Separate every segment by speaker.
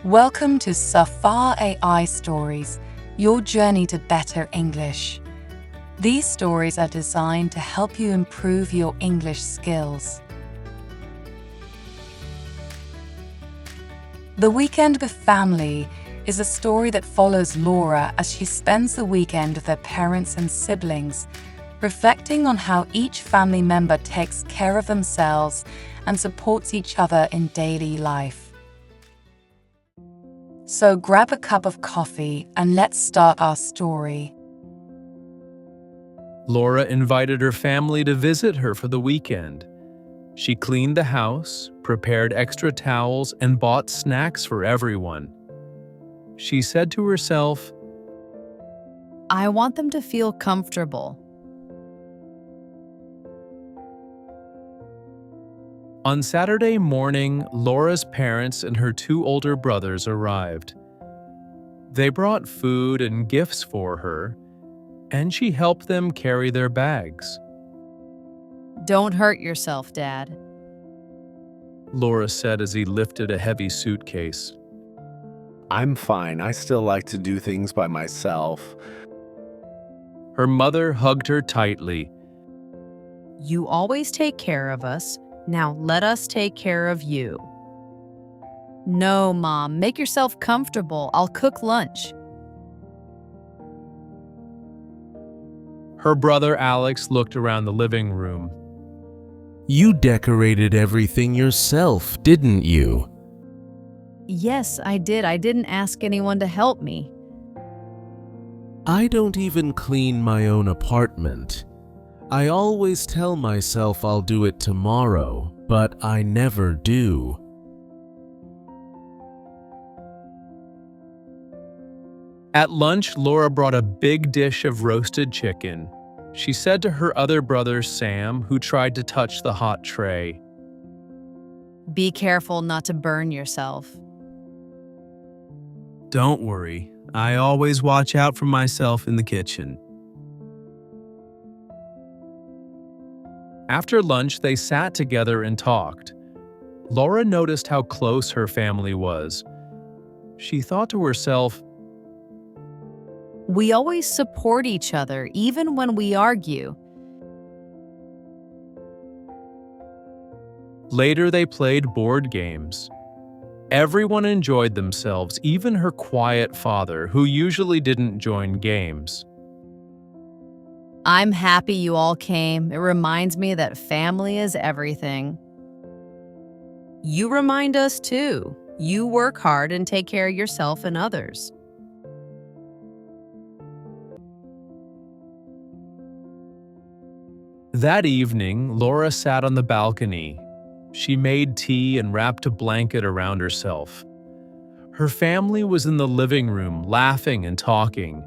Speaker 1: Welcome to Safar AI Stories, your journey to better English. These stories are designed to help you improve your English skills. The Weekend with Family is a story that follows Lora as she spends the weekend with her parents and siblings, reflecting on how each family member takes care of themselves and supports each other in daily life. So grab a cup of coffee and let's start our story.
Speaker 2: Lora invited her family to visit her for the weekend. She cleaned the house, prepared extra towels, and bought snacks for everyone. She said to herself,
Speaker 3: I want them to feel comfortable.
Speaker 2: On Saturday morning, Laura's parents and her two older brothers arrived. They brought food and gifts for her, and she helped them carry their bags.
Speaker 3: Don't hurt yourself, Dad.
Speaker 2: Lora said as he lifted a heavy suitcase.
Speaker 4: I'm fine. I still like to do things by myself.
Speaker 2: Her mother hugged her tightly.
Speaker 3: You always take care of us. Now let us take care of you. No, Mom, make yourself comfortable. I'll cook lunch.
Speaker 2: Her brother Alex looked around the living room.
Speaker 5: You decorated everything yourself, didn't you?
Speaker 3: Yes, I did. I didn't ask anyone to help me.
Speaker 5: I don't even clean my own apartment. I always tell myself I'll do it tomorrow, but I never do.
Speaker 2: At lunch, Lora brought a big dish of roasted chicken. She said to her other brother Sam, who tried to touch the hot tray,
Speaker 3: Be careful not to burn yourself.
Speaker 2: Don't worry, I always watch out for myself in the kitchen. After lunch, they sat together and talked. Lora noticed how close her family was. She thought to herself,
Speaker 3: We always support each other, even when we argue.
Speaker 2: Later, they played board games. Everyone enjoyed themselves, even her quiet father, who usually didn't join games.
Speaker 3: I'm happy you all came. It reminds me that family is everything. You remind us too. You work hard and take care of yourself and others.
Speaker 2: That evening, Lora sat on the balcony. She made tea and wrapped a blanket around herself. Her family was in the living room, laughing and talking.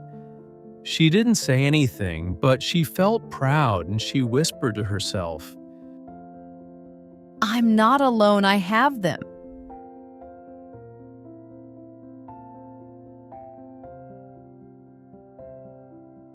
Speaker 2: She didn't say anything, but she felt proud and she whispered to herself,
Speaker 3: I'm not alone. I have them.